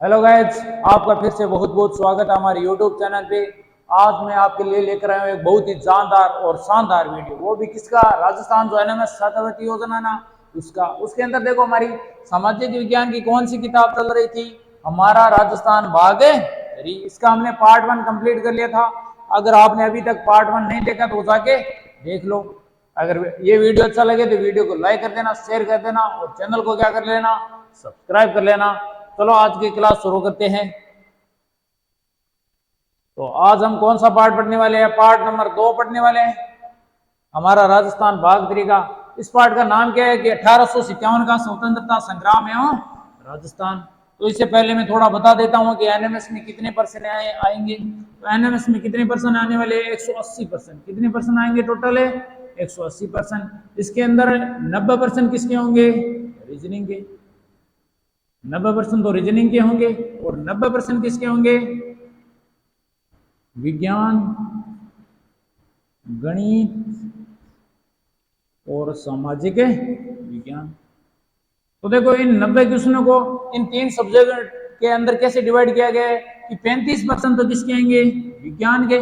Hello guys, आपका फिर से बहुत बहुत स्वागत है हमारे यूट्यूब चैनल पे। आज मैं आपके लिए लेकर आया हूँ एक बहुत ही जानदार और शानदार वीडियो। वो भी किसका? राजस्थान जो एनएमएस छात्रवृत्ति योजना ना, उसका। उसके अंदर देखो हमारी सामाजिक विज्ञान की कौन सी किताब चल रही थी? हमारा राजस्थान भाग 3। इसका हमने पार्ट 1 कंप्लीट कर लिया था। अगर आपने अभी तक पार्ट 1 नहीं देखा तो जाके देख लो। अगर ये वीडियो अच्छा लगे तो वीडियो को लाइक कर देना, शेयर कर देना और चैनल को क्या कर लेना, सब्सक्राइब कर लेना। चलो आज की क्लास शुरू करते हैं। तो आज हम कौन सा पार्ट पढ़ने वाले हैं? पार्ट नंबर 2 पढ़ने वाले हैं, हमारा राजस्थान भाग 3 का। इस पार्ट का नाम क्या है कि 1857 का स्वतंत्रता संग्राम एवं राजस्थान। तो इससे पहले मैं थोड़ा बता देता हूं कि एनएमएस में कितने परसेंट आएंगे। तो एनएमएस में कितने परसेंट आने वाले? 180%। कितने परसेंट आएंगे टोटल? है 180%। इसके अंदर 90% किसके होंगे? रीजनिंग के। 90% तो रीजनिंग के होंगे और 90% किसके होंगे? विज्ञान, गणित और सामाजिक विज्ञान। तो देखो इन 90 क्वेश्चनों को इन 3 सब्जेक्ट के अंदर कैसे डिवाइड किया गया है कि 35% तो किसके आएंगे? विज्ञान के,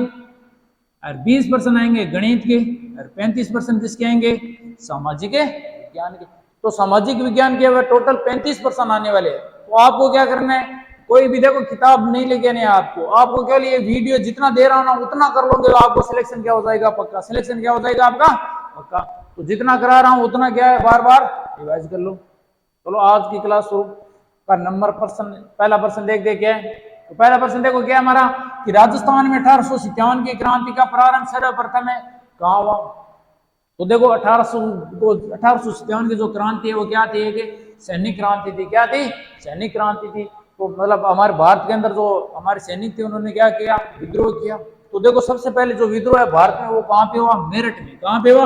और 20% आएंगे गणित के, और 35% किसके आएंगे? सामाजिक विज्ञान के। तो सामाजिक विज्ञान के टोटल 35% आने वाले हैं। तो आपको क्या करना है? कोई भी देखो किताब नहीं लेके आने आपको क्या लिए वीडियो जितना दे रहा हूं ना उतना कर लोगे तो आपको सिलेक्शन क्या हो जाएगा? पक्का सिलेक्शन क्या हो जाएगा आपका? पक्का। तो जितना करा रहा हूं उतना क्या है, बार बार रिवाइज कर लो। चलो आज की क्लास शुरू का नंबर पर्सन, पहला पर्सन देख दे क्या है। तो पहला पर्सन देखो क्या हमारा कि राजस्थान में 1857 की क्रांति का प्रारंभ सर्वप्रथम है कहाँ हुआ? तो देखो 1857 की जो क्रांति है वो क्या थी? कि सैनिक क्रांति थी। क्या थी? सैनिक क्रांति थी। तो मतलब हमारे भारत के अंदर जो हमारे सैनिक थे उन्होंने क्या किया? विद्रोह किया। तो देखो सबसे पहले जो विद्रोह है भारत में वो कहाँ पे हुआ? मेरठ में। कहाँ पे हुआ?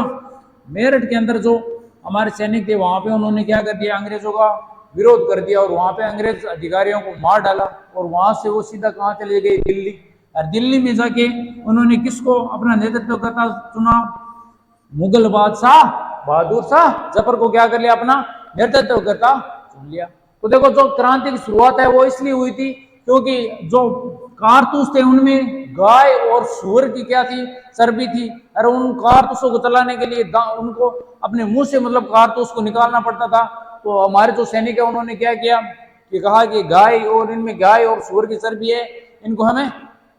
मेरठ के अंदर जो हमारे सैनिक थे वहां पे उन्होंने क्या कर दिया? अंग्रेजों का विरोध कर दिया और वहां पे अंग्रेज अधिकारियों को मार डाला। और वहां से वो सीधा कहाँ चले गए? दिल्ली। और दिल्ली में जाके उन्होंने किसको अपना नेतृत्व करता चुना? मुगल बादशाह बहादुर शाह जफर को क्या कर लिया? अपना नेतृत्व करता चुन लिया। तो देखो जो क्रांति की शुरुआत है वो इसलिए हुई थी क्योंकि जो कारतूस थे उनमें गाय और सूअर की क्या थी? चर्बी थी। और उन कारतूसों को चलाने के लिए उनको अपने मुंह से मतलब कारतूस को निकालना पड़ता था। तो हमारे जो सैनिक है उन्होंने क्या किया कि कहा कि गाय और इनमें गाय और सूअर की चर्बी है, इनको हमें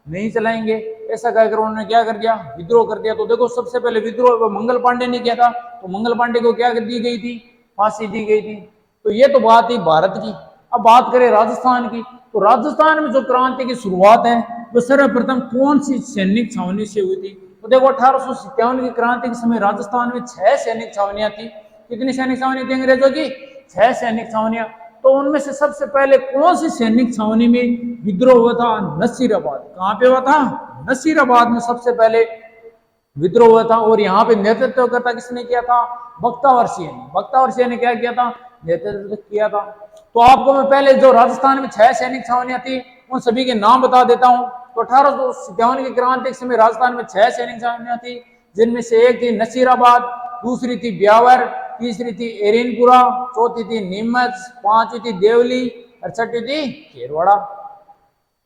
नहीं चलाएंगे। ऐसा कहकर उन्होंने क्या कर दिया? विद्रोह कर दिया। तो देखो सबसे पहले विद्रोह मंगल पांडे ने किया था। तो मंगल पांडे को क्या दी गई थी? फांसी दी गई थी। तो ये तो बात थी भारत की। अब बात करें राजस्थान की। तो राजस्थान में जो क्रांति की शुरुआत है वो सर्वप्रथम कौन सी सैनिक छावनी से हुई थी? तो देखो 1857 की क्रांति के समय राजस्थान में 6 सैनिक छावनियां थी। कितनी सैनिक छावनी थी अंग्रेजों की? 6 सैनिक छावनियां। तो उनमें से सबसे पहले कौन सी सैनिक छावनी में विद्रोह हुआ था? नसीराबाद। कहां पे हुआ था? नसीराबाद में सबसे पहले विद्रोह हुआ था। और यहाँ पे नेतृत्व करता किसने किया था? बख्तावर सिंह ने। बख्तावर सिंह ने क्या किया था? नेतृत्व किया था। तो आपको मैं पहले जो राजस्थान में 6 सैनिक छावनियां थी उन सभी के नाम बता देता हूं। तो 1857 की क्रांति के समय राजस्थान में 6 सैनिक छावनियां थी, जिनमें से एक थी नसीराबाद, दूसरी थी ब्यावर, तीसरी थी एरिनपुरा, चौथी थी नीमच, पांचवी थी देवली और छठी थी खेरवाड़ा।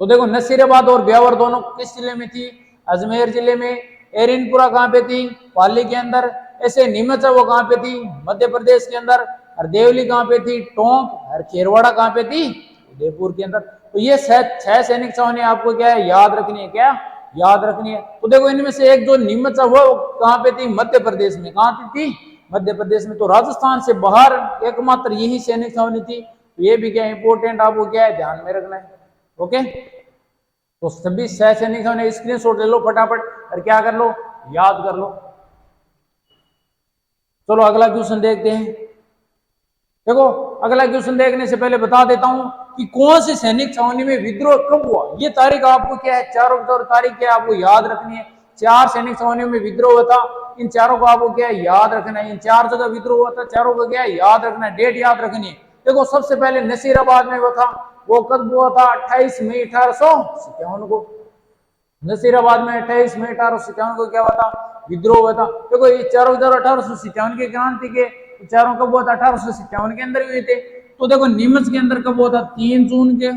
तो देखो नसीराबाद और ब्यावर दोनों किस जिले में थी? अजमेर जिले में। एरिनपुरा कहाँ पे थी? पाली के अंदर। ऐसे नीमच वो कहाँ पे थी? मध्य प्रदेश के अंदर। और देवली कहाँ पे थी? टोंक। और खेरवाड़ा कहाँ पे थी? उदयपुर के अंदर। तो ये 6 सैनिक छावनी आपको क्या है? याद रखनी है। क्या याद रखनी है? तो देखो इनमें से एक जो नीमच है वो कहाँ पे थी? मध्य प्रदेश में। कहाँ थी? मध्य प्रदेश में। तो राजस्थान से बाहर एकमात्र यही सैनिक छावनी थी। तो ये भी क्या इंपोर्टेंट आपको क्या है? ध्यान में रखना है। ओके। तो सभी 6 सैनिकों ने स्क्रीनशॉट ले लो फटाफट और क्या कर लो? याद कर लो। चलो अगला क्वेश्चन देखते हैं। देखो अगला क्वेश्चन देखने से पहले बता देता हूं कि कौन सी सैनिक छावनी में विद्रोह कब हुआ। ये तारीख आपको क्या है? चारों तारीख क्या आपको याद रखनी है। 4 सैनिक छावनियों में विद्रोह हुआ था। इन चारों को आपको क्या है? याद रखना है। इन 4 जगह विद्रोह हुआ था, चारों को क्या है? याद रखना है, डेट याद रखनी है। देखो सबसे पहले नसीराबाद में हुआ था। वो कब हुआ था? 28 मई 1857 को। नसीराबाद में 28 मई 1857 को क्या हुआ था? विद्रोह हुआ था। देखो ये चारों 1857 की क्रांति के चारों कब हुआ था? 1857 के अंदर हुए थे। तो देखो नीमच के अंदर कब हुआ था? 3 जून के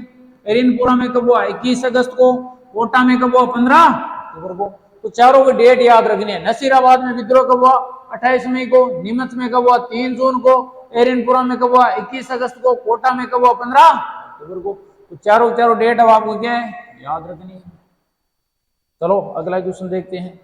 एरिनपुरा में कब हुआ 21 अगस्त को, कोटा में कब हुआ 15 अक्टूबर को। तो चारों की डेट याद रखनी है। नसीराबाद में विद्रोह कब हुआ 28 मई को, नीमच में कब हुआ 3 जून को, एरिनपुरा में कब हुआ 21 अगस्त को, कोटा में कब हुआ 15 अक्टूबर को। तो चारों डेट अब आपको क्या है याद रखनी है। चलो अगला क्वेश्चन देखते हैं।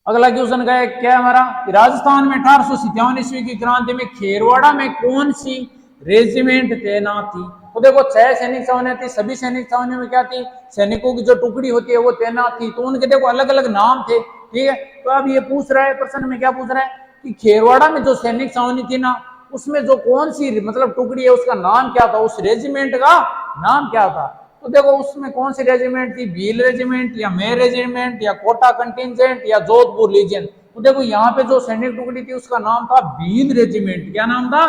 अगला क्वेश्चन का है क्या हमारा, राजस्थान में 1857 ईस्वी की क्रांति में खेरवाड़ा में कौन सी रेजिमेंट तैनात थी। तो देखो 6 सैनिक छावनियां थी, सभी सैनिक छावनियों में क्या थी, सैनिकों की जो टुकड़ी होती है वो तैनात थी। तो उनके देखो अलग अलग नाम थे, ठीक है। तो अब ये पूछ रहा है प्रश्न में, क्या पूछ रहा है कि खेरवाड़ा में जो सैनिक छावनी थी ना, उसमें जो कौन सी मतलब टुकड़ी है उसका नाम क्या था, उस रेजिमेंट का नाम क्या था। तो देखो उसमें कौन सी रेजिमेंट थी, भील रेजिमेंट या मे रेजिमेंट या कोटा कंटिजेंट या जोधपुर लीजियन। तो देखो यहाँ पे जो सैनिक टुकड़ी थी उसका नाम था भील रेजिमेंट। क्या नाम था,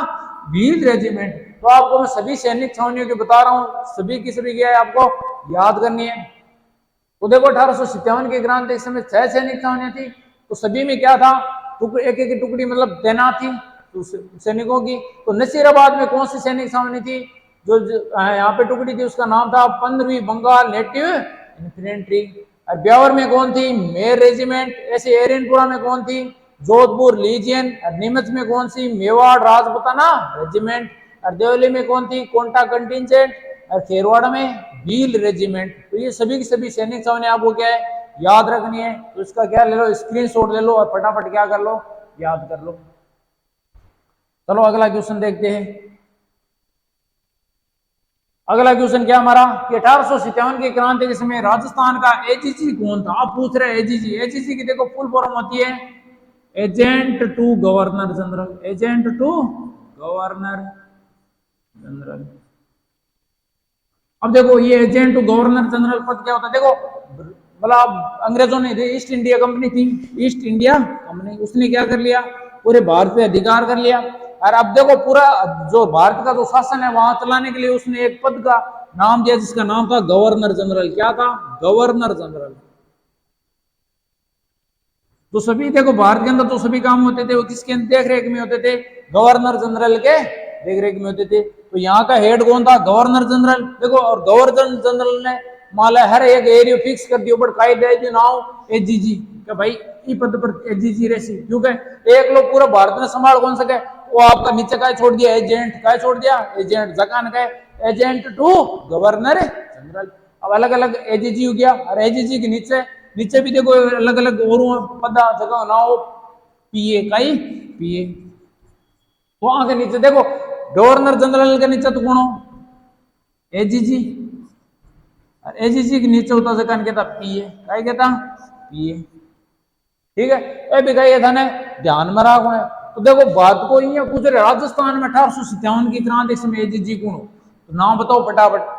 भील रेजिमेंट। तो आपको मैं सभी सैनिक छावनियों की बता रहा हूँ, सभी की सभी क्या है आपको याद करनी है। तो देखो 1857 की क्रांति के समय 6 सैनिक छावनियां थी, तो सभी में क्या था, एक एक टुकड़ी मतलब तैनात थी तो सैनिकों की। तो नसीराबाद में कौन सी सैनिक छावनी थी जो यहाँ पे टुकड़ी थी, उसका नाम था 15वीं बंगाल नेटिव इन्फेंट्री। और ब्यावर में कौन थी, मेर रेजिमेंट। ऐसे एरिनपुरा में कौन थी, जोधपुर लीजियन। और नीमच में कौन सी, मेवाड़ राजपुताना रेजिमेंट। और देवली में कौन थी, कोंटा कंटिजेंट। और खेरवाड़ा में भील रेजिमेंट। तो ये सभी की सभी सैनिक छावनी आपको क्या है याद रखनी है। तो इसका क्या ले लो, स्क्रीनशॉट ले लो और फटाफट क्या कर लो, याद कर लो। चलो अगला क्वेश्चन देखते हैं। अगला क्वेश्चन क्या हमारा कि 1857 की क्रांति के समय राजस्थान का एजीजी कौन था। आप पूछ रहे हैं एजीजी, एजीजी की देखो फुल फॉर्म होती है agent to governor general, agent to governor general. अब देखो ये एजेंट टू गवर्नर जनरल पद क्या होता है, देखो मतलब अंग्रेजों ने ईस्ट इंडिया कंपनी थी, ईस्ट इंडिया कंपनी, उसने क्या कर लिया, पूरे भारत पे अधिकार कर लिया। और अब देखो पूरा जो भारत का जो शासन है वहां चलाने के लिए उसने एक पद का नाम दिया जिसका नाम था गवर्नर जनरल। क्या था, गवर्नर जनरल। तो सभी देखो भारत के अंदर जो सभी काम होते थे वो किसके देख रेख में होते थे, गवर्नर जनरल के देख रेख में होते थे। तो यहाँ का हेड कौन था, गवर्नर जनरल। देखो और गवर्नर जनरल ने माला हर एक एरिया फिक्स कर दियो बट काई दे दियो नाउ एजीजी कि भाई ई पद पर एजीजी रेसी, क्योंकि एक लोग पूरा भारत में संभाल कौन सके। वो आपका नीचे का छोड़ दिया एजेंट, का छोड़ दिया एजेंट, जकान का एजेंट टू गवर्नर जनरल। अब अलग अलग एजीजी हो गया। और एजीजी के नीचे नीचे भी देखो अलग अलग और पद जगह ना हो, पीए काई पीए। वहां के नीचे देखो गवर्नर जनरल के नीचे तो कौन हो, एजीजी। और एजीजी के नीचे होता जकान कहता पीए, काय कहता पीए, ठीक है। ये भी कही था ने ध्यान में रखो है। तो देखो बात को ये पूछ रहे राजस्थान में 1857 की क्रांति के समय एजीजी कौन हो, तो नाम बताओ फटाफट।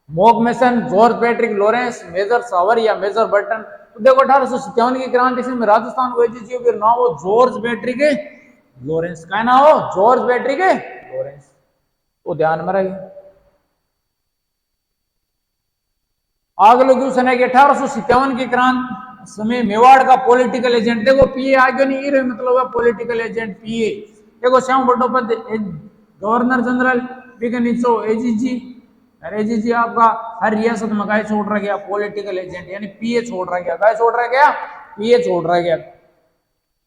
मॉकमेसन, जॉर्ज पैट्रिक लॉरेंस, मेजर सावर या मेजर बर्टन। तो देखो 1857 की क्रांति में राजस्थान को एजीजी के नाम हो जॉर्ज पैट्रिक लॉरेंस। क्या नाम हो, जॉर्ज पैट्रिक लॉरेंस। तो ध्यान में रहे। अगला क्वेश्चन है कि 1857 की क्रांति समय मेवाड़ का पॉलिटिकल एजेंट, देखो पीए आगे नहीं रहे मतलब है पॉलिटिकल एजेंट पीए। देखो श्याम बटोपद गवर्नर जनरल, पी के नीचे एजीजी। और एजीजी आपका हर रियासत में काय छोड़ रहा गया, पॉलिटिकल एजेंट यानी पीए छोड़ रहा गया, काय छोड़ रहा गया, पीए छोड़ रहा गया।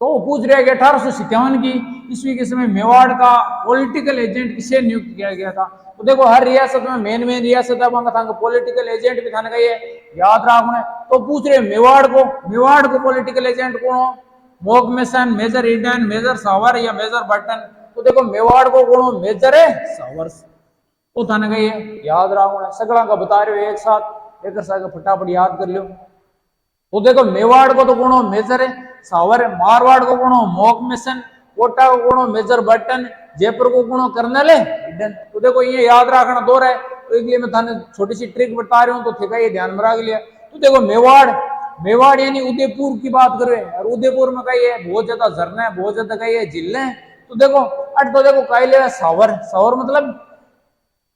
तो पूछ रहा है कि 1857 की ईस्वी के समय मेवाड़ का पॉलिटिकल एजेंट किसे नियुक्त किया गया था। तो देखो हर रियासत में मेन रियासत है पॉलिटिकल एजेंट भी थाने गई है, याद रखना। तो पूछ रहे मेवाड़ को पॉलिटिकल एजेंट कौन हो, मॉकमेसन, मेजर ईडन, मेजर सावर या मेजर बर्टन। तो देखो मेवाड़ को कौन हो, मेजर है सावर। तो थाने गई है, याद रखना। सगड़ा का बता रहे हो एक साथ, एक साथ फटाफट याद कर लो। तो देखो मेवाड़ को तो कौन हो, मेजर है सावर है। मारवाड़ को कौन हो, मॉकमेसन। कोटा को कौन हो, मेजर बर्टन। जयपुर को कौन हो, कर्नल है ईडन। तो देखो ये याद रखना दो है, तो इसलिए मैं थाने छोटी सी ट्रिक बता रहा हूँ, तो ठीक है ये ध्यान में रख लिया। तो देखो मेवाड़ यानी उदयपुर की बात कर रहे हैं। और उदयपुर में कही है बहुत ज्यादा झरना है, बहुत ज्यादा कही है झील है। तो देखो तो देखो कही ले सावर मतलब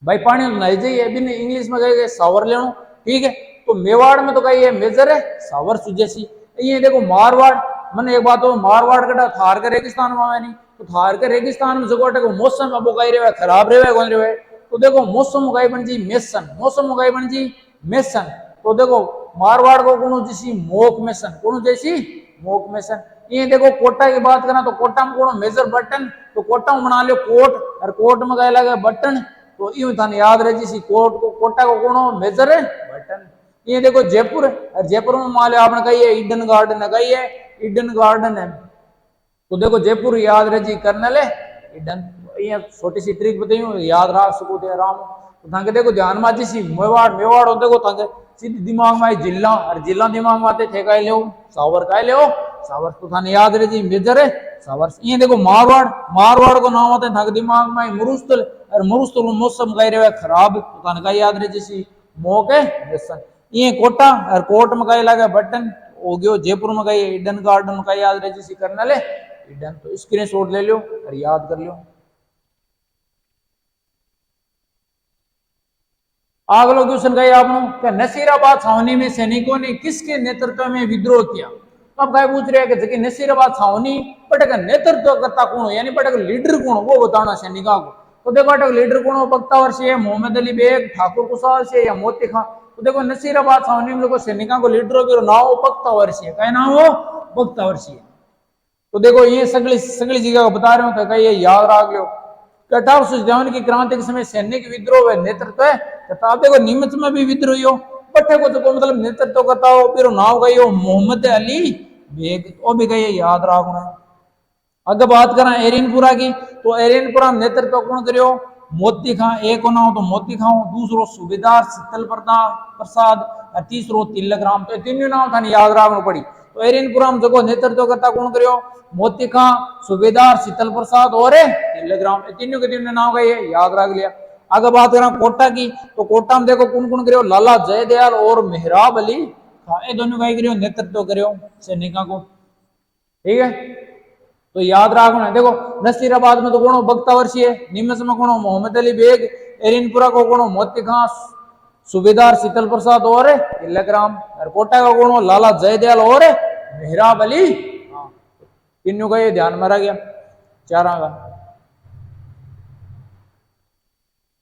भाई पानी नहाई जाइए, अभी इंग्लिश में कहे सावर ले, ठीक है। तो मेवाड़ में तो कही है मेजर है सावर सुजैसी। ये देखो मारवाड़, मैंने एक बात हो मारवाड़ कटा थार का रेगिस्तान में नहीं, तो थार के रेगिस्तान में जगह को मौसम अब कही रहे खराब रहे कौन रहे। तो देखो मौसम उगाई बन जी मेसन, मौसम उगाई बन जी मेसन। तो देखो मारवाड़ को कौन जैसी मोक मेसन, कौन जैसी मोक मेसन। ये देखो कोटा की बात करें तो कोटा में कौन मेजर बटन, तो कोटा में बना लो कोट, और कोट में कह लगे बटन। तो यूं थाने याद रहे जी कोट को, कोटा को कौन मेजर है बटन। ये देखो जयपुर, और जयपुर में मान लो आपने कही है ईडन गार्डन है, कही है ईडन गार्डन है। तो देखो जयपुर याद रहे जी कर्नल है ईडन। ये छोटी सी ट्रिक बताइए याद रहा सको तो आराम। तो ताकि देखो ध्यान में जी मेवाड़, मेवाड़ होते को ताकि सीधी दिमाग में आई जिला, और जिला दिमाग में आते थे काय ले सावर, काय ले सावर। तो थाने याद रहे जी मेजर है सावर। ये देखो मारवाड़, मारवाड़ को नाम आते था दिमाग में मुरुस्तल, और मुरुस्तल मौसम कह रहे खराब। तो थाने का याद रहे जी मोक है जैसन। ये कोटा, और कोट में कही लगे बटन हो गयो। जयपुर में कही ईडन गार्डन में कही याद रहे जी कर्नल है ईडन। तो स्क्रीनशॉट ले लो और याद कर लो। अगला क्वेश्चन कही आपने नसीराबाद छावनी में सैनिकों ने किसके नेतृत्व में विद्रोह किया। तो अब पूछ रहे हैं कि नसीराबाद छावनी पटक नेतृत्व करता कौन, यानी पटक लीडर कौन, वो बताना सैनिकों को। तो देखो अटक लीडर कौन हो, बख्तावर से, मोहम्मद अली बेग, ठाकुर कुशाल से, या मोती खां। तो देखो नसीराबाद छावनी में देखो सैनिकों को लीडर हो नाम बख्तावर से, क्या नाम हो बख्तावर से। तो देखो ये सगली सगली जगह को बता रहे हो तो ये याद रख लो। 1857 की क्रांति के समय सैनिक विद्रोह नेतृत्व है। तो देखो नीमच में भी विद्रोही हो, पट्टे को तो मतलब नेतृत्व करता हो, फिर नाम गई हो मोहम्मद अली बेग, वो भी गई याद रखना। अगर बात करें एरिनपुरा की, तो एरिनपुरा नेतृत्व कौन करियो मोती खां। एक को नाम तो मोती खां, दूसरो सूबेदार शीतल प्रसाद, और तीसरो तिलक राम। तो तीनों नाम था याद रखना पड़ी। तो एरिनपुरा में जगह नेतृत्व करता कौन करियो मोती खां, सूबेदार शीतल प्रसाद और तिलक राम। तीनों के तीनों नाम गए याद रख लिया। अगर बात करें कोटा की, तो कोटा में देखो कौन कौन करियो लाला जयदयाल और मेहराब अली खां, ये दोनों का करियो नेतृत्व करियो सैनिकों को। ठीक है, तो याद रखना। देखो नसीराबाद में तो कौन बख्तावर सी है, नीमच में कौन मोहम्मद अली बेग, एरिनपुरा को कौन मोती खां, सूबेदार शीतल प्रसाद और तिलक राम, और कोटा का कौन लाला जयदयाल और मेहराब अली। तीनों का ये ध्यान में रह गया चारा का।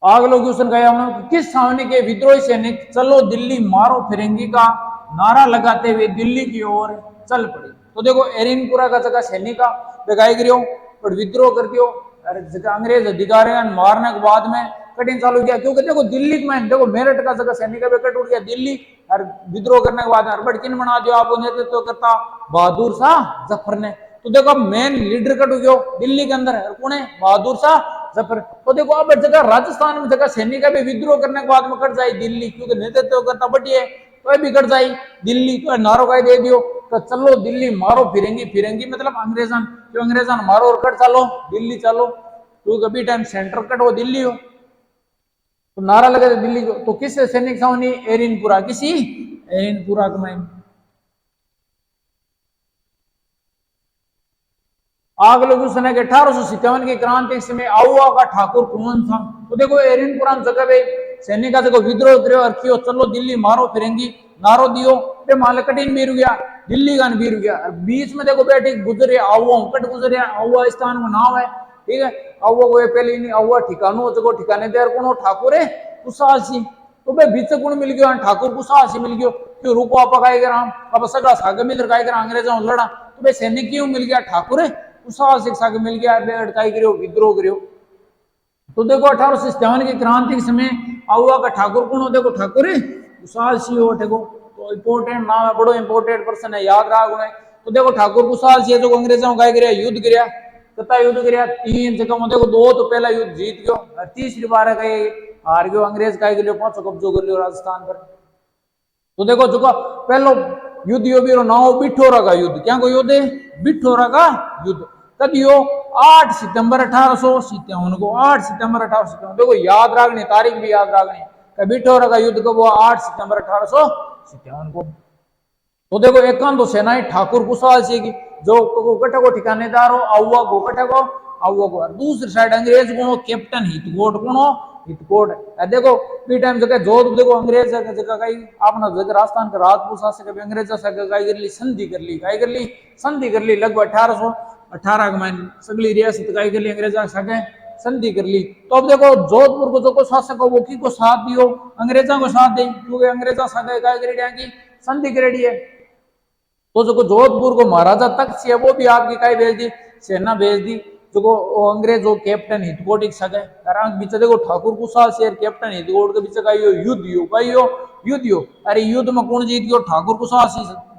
अगला क्वेश्चन कहा हमने किस छावनी के विद्रोही सैनिक चलो दिल्ली मारो फिरंगी का नारा लगाते हुए दिल्ली की ओर चल पड़े। तो देखो एरिनपुरा का जगह सैनिक का बेगाई करियो और विद्रोह कर दियो, और अंग्रेज अधिकारी मारने के बाद में कठिन चालू किया। क्योंकि देखो दिल्ली में देखो मेरठ का जगह सैनिक का विकट उठ गया दिल्ली, और विद्रोह करने के बाद हड़बड़ किन बना दिया आपको नेतृत्व करता बहादुर शाह जफर ने। तो देखो अब मेन लीडर कट हो गया दिल्ली के अंदर, कौन है बहादुर शाह जफर। तो देखो अब जगह राजस्थान में जगह सैनिक का भी विद्रोह करने के बाद में कट जाए दिल्ली, क्योंकि नेतृत्व करता बढ़िया है, तो भी कट जाए दिल्ली। तो नारो का दे दियो तो चलो दिल्ली मारो फिरंगी, फिरंगी मतलब अंग्रेजन, जो अंग्रेजन मारो और कट चलो दिल्ली चलो, क्योंकि अभी टाइम सेंटर कट हो दिल्ली हो। तो नारा लगे थे दिल्ली को। तो किस सैनिक छावनी एरिनपुरा, किसी एरिनपुरा में। अगला क्वेश्चन है कि 1857 की क्रांति के समय आउआ का ठाकुर कौन था। तो देखो एरिनपुरा जगह पे सैनिक का देखो विद्रोह करो और क्यों चलो दिल्ली मारो फिरंगी नारो दियो, मान कठिन बीर गया दिल्ली का बीर गया। बीच में देखो बेटे गुजरे आउआ कट गुजरे, आउआ स्थान का नाम है। ठीक है, आउआ को पहले नहीं आउआ ठिकानो जगह ठिकाने देर कौन ठाकुर है कुशाल सिंह। तो भाई बीच कौन मिल गया ठाकुर कुशाल सिंह मिल गयो, क्यों रुको आप अब सगड़ा साग मिल रहा अंग्रेजों लड़ा। तो भाई सैनिक क्यों मिल गया ठाकुर है कुशाल शिक्षा के मिल गया, अटकाई करियो विद्रोह करियो। तो देखो 1857 की क्रांति के समय आउआ का ठाकुर कौन हो, देखो ठाकुर कुशाल सिंह हो। देखो तो इंपोर्टेंट नाम है, बड़ो इंपोर्टेंट पर्सन है, याद रखो है। तो देखो ठाकुर कुशाल सिंह जो अंग्रेजों का गिरा युद्ध गिरा, कितना युद्ध गिरा 3 जगह। देखो 2 तो पहला युद्ध जीत गयो, और तीसरी बार हार गयो अंग्रेज का गिरो, 5 कब्जो कर लियो राजस्थान पर। तो देखो जो पहलो युद्ध यो भी नाम बिठोरा का युद्ध, क्या को युद्ध है बिठोरा का युद्ध। कब यो 8 सितंबर 1857 को, 8 सितंबर 1857। देखो याद रखनी तारीख भी याद रखनी, बिठोरा का युद्ध कब हुआ 8 सितंबर 1857 को। तो देखो एकांत तो सेनाई ठाकुर कुशाल सिंह की जो गठे को ठिकानेदार हो आउआ को गठे को आउआ को, दूसरी साइड अंग्रेज को कैप्टन हितकोट कौन हो हितकोट। देखो बी टाइम जगह जो देखो अंग्रेज जगह कई अपना जगह राजस्थान का राजपूत शासक अंग्रेज संधि कर ली, संधि कर ली लगभग 18 के मान सगली रियासत काय कर ली अंग्रेजा सके संधि कर ली। तो अब देखो जोधपुर को जो शासक हो वो की को साथ दियो अंग्रेजा को साथ दे क्योंकि अंग्रेजा सके काय करेडिया की संधि करेडी है। तो जो जोधपुर को महाराजा तख्त से वो भी आपकी काय भेज दी सेना भेज दी जो अंग्रेज जो कैप्टन हितकोट सके कारण बीच देखो ठाकुर कुशाल शेर कैप्टन हितकोट के बीच का यो युद्ध यो कई यो युद्ध यो अरे युद्ध में कौन जीत गयो ठाकुर कुशाल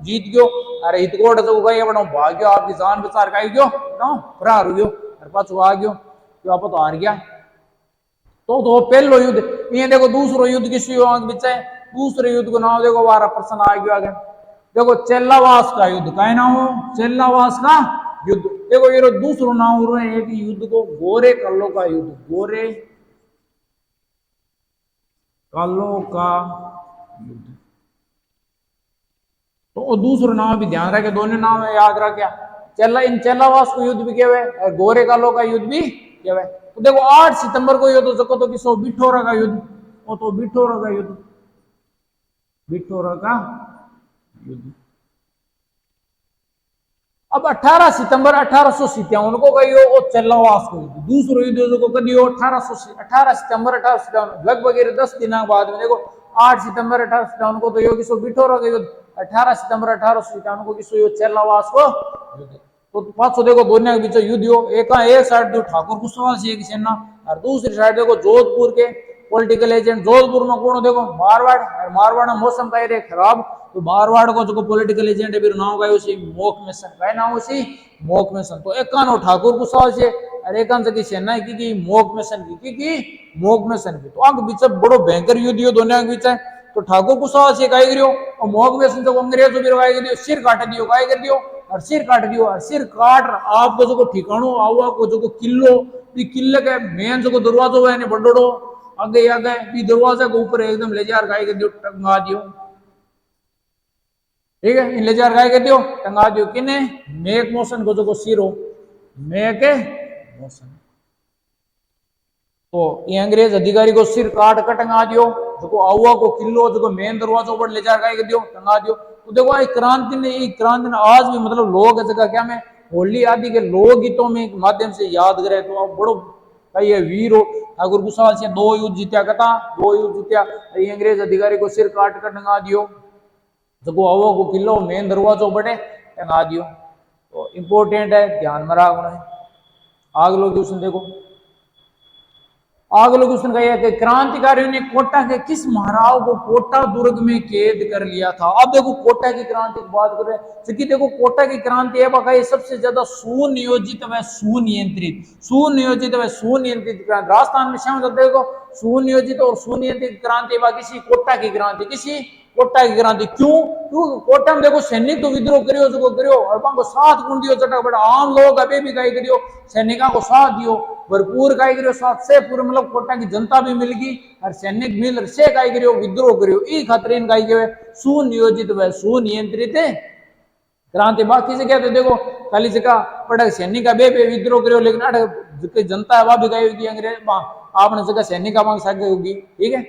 जीत गयो अरे हितकोट जो गई अपना भाग गयो आपकी जान बचार का गयो ना फरार हो गयो अरे पाछो आ गयो तो आप तो हार गया। तो पहलो युद्ध ये देखो दूसरो युद्ध किस बीच है दूसरे युद्ध को नाम देखो 12 प्रश्न आ गयो आगे देखो चेल्लावास का युद्ध का नाम हो चेल्लावास का युद्ध देखो ये दूसरो नाम हो रहे एक युद्ध को गोरे कल्लो का युद्ध गोरे कल्लो का युद्ध। तो दूसरो नाम भी ध्यान रखे दोनों नाम है याद रखे चेल्ला इन चेल्लावास को युद्ध भी कहवे और गोरे कल्लो का युद्ध भी कहवे। तो देखो 8 सितंबर को ये तो जको तो किसो बिठोरा का युद्ध वो तो बिठोरा का युद्ध बिठोरा का युद्ध। अब 18 सितंबर 1857 को कहियो वो चेल्लावास को युद्ध दूसरो युद्ध को कदियो 18 सितंबर 1857 लगभग 10 दिन बाद में देखो 8 सितंबर 1857 को तो यो किसो बिठोरा का युद्ध 18 सितंबर 1857 को किसो यो चेल्लावास को युद्ध। तो पांचों देखो दोनों के बीच युद्ध हो एक साइड जो ठाकुर कुशवाहा से एक सेना और दूसरी साइड देखो जोधपुर के पॉलिटिकल एजेंट जोधपुर में कौन देखो मारवाड़ और मारवाड़ में मौसम का एरिया खराब तो मारवाड़ को जो पॉलिटिकल एजेंट है नाम का उसी मोक मिशन का नाम उसी मोक मिशन। तो एक ठाकुर कुशवाहा से और एक की सेना की मोक मिशन की मोक मिशन की। तो आगे बीच बड़ो भयंकर युद्ध हो दोनों के बीच है। तो ठाकुर कुशवाहा से काय करियो और मोक मिशन जो अंग्रेज भी सिर काट दियो काय कर दियो और सिर काट दियो और सिर काट आपको जो ठिकानो आवा को जो किलो किले के मेन जो दरवाजो है बड़ो आगे आगे भी दरवाजे के ऊपर एकदम ले जार गाय कर दियो टंगा दियो ठीक है इन ले जार गाय कर दियो टंगा दियो किने मेक मोशन को जो सिरो मेक मोशन। तो ये अंग्रेज अधिकारी को सिर काट कर टंगा दियो जो आवा को किलो जो मेन दरवाजों पर ले जार गाय कर दियो टंगा दियो। तो देखो क्रांति ने आज भी मतलब लोग जगह क्या में होली आदि के लोकगीतों में माध्यम से याद करे। तो आप बड़ो कई वीर हो ठाकुर कुशवाहा से 2 युद्ध जीत्या कथा 2 युद्ध जीत्या अंग्रेज अधिकारी को सिर काट कर टंगा दियो जो हवा को किलो मेन दरवाजों बटे टंगा दियो। तो इम्पोर्टेंट है ध्यान में रखना है। अगलो क्वेश्चन देखो अगलो क्वेश्चन का है कि क्रांतिकारियों ने कोटा के किस महाराव को कोटा दुर्ग में कैद कर लिया था। अब देखो कोटा की क्रांति की बात कर रहे हैं क्योंकि देखो कोटा की क्रांति है बाका सबसे ज्यादा सुनियोजित व सुनियंत्रित क्रांति राजस्थान में श्याम देखो सुनियोजित और सुनियंत्रित क्रांति किसी कोटा की क्रांति किसी कोटा की क्रांति क्यों क्योंकि कोटा में देखो सैनिक तो विद्रोह करियो जो करियो और को साथ गुण दियो चटा बड़ा आम लोग अभी भी काय करियो सैनिकों को साथ दियो भरपूर काय करियो साथ से पूरे मतलब कोटा की जनता भी मिल गई और सैनिक मिल से काय करियो विद्रोह करियो ई खातिर काय के सुनियोजित व सुनियंत्रित क्रांति। बाकी से क्या थे देखो खाली जगह पड़ा सैनिक का बे विद्रोह करियो लेकिन जनता है वह भी गई होगी अंग्रेज आपने जगह सैनिक मांग सके होगी ठीक है।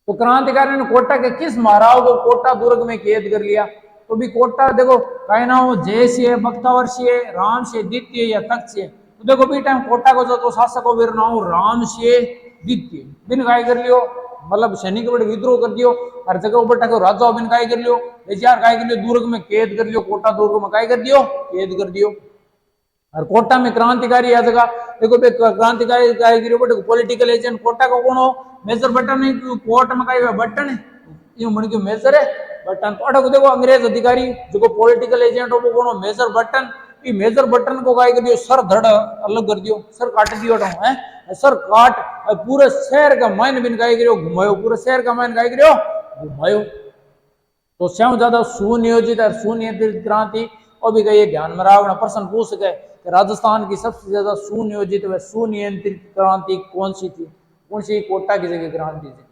तो क्रांतिकारियों ने कोटा के किस महाराव को कोटा दुर्ग में कैद कर लिया। तो भी कोटा देखो कहीं ना हो जय से बख्तावर से राम से द्वितीय या तख्त से। तो देखो भी टाइम कोटा को जो शासक हो नाम राम से द्वितीय बिन काय कर लियो मतलब सैनिक बड़े विद्रोह कर दियो हर जगह ऊपर टको राजा बिन काय कर लियो यार काय कर लियो दुर्ग में कैद कर लियो कोटा दुर्ग में काय कर दियो कैद कर दियो। और कोटा में क्रांतिकारी है जगह देखो क्रांतिकारी काय करियो बटे पॉलिटिकल एजेंट कोटा को कौन हो मेजर बटन है कोर्ट में काय बटन है ये मन के मेजर है बटन। तो देखो अंग्रेज अधिकारी जो पॉलिटिकल एजेंट हो वो कौन हो मेजर बटन ये मेजर बटन को काय कर दियो सर धड़ अलग कर दियो सर काट दियो है सर काट पूरे शहर का माइन बिन काय करियो घुमायो पूरे शहर का माइन काय करियो घुमायो। तो श्याम ज्यादा सुनियोजित और सुनियंत्रित क्रांति और भी कही ध्यान में रखना प्रश्न पूछ सके कि राजस्थान की सबसे ज्यादा सुनियोजित व सुनियंत्रित क्रांति कौन सी थी कौन सी कोटा की जगह क्रांति थी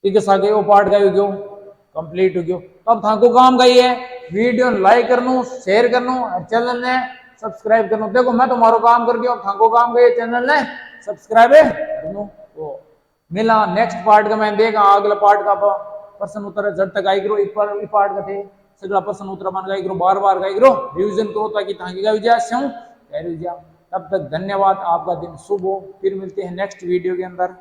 ठीक है सागे वो पार्ट का गयो कंप्लीट हो गयो। तब थाको काम गई है वीडियो लाइक करनो शेयर करनो और चैनल ने सब्सक्राइब करनो। देखो मैं तुम्हारो काम कर दियो थाको काम गई चैनल ने सब्सक्राइब करनो। तो मिला नेक्स्ट पार्ट का मैं देखा अगला पार्ट का प्रश्न उत्तर जब तक आई करो इस पार्ट का थे सगला प्रश्न उत्तर मान गाई करो, बार बार गाई करो, रिविजन करो ताकि ताकि गाई जा स्यों तैयारी हो जाए। तब तक धन्यवाद, आपका दिन शुभ हो। फिर मिलते हैं नेक्स्ट वीडियो के अंदर।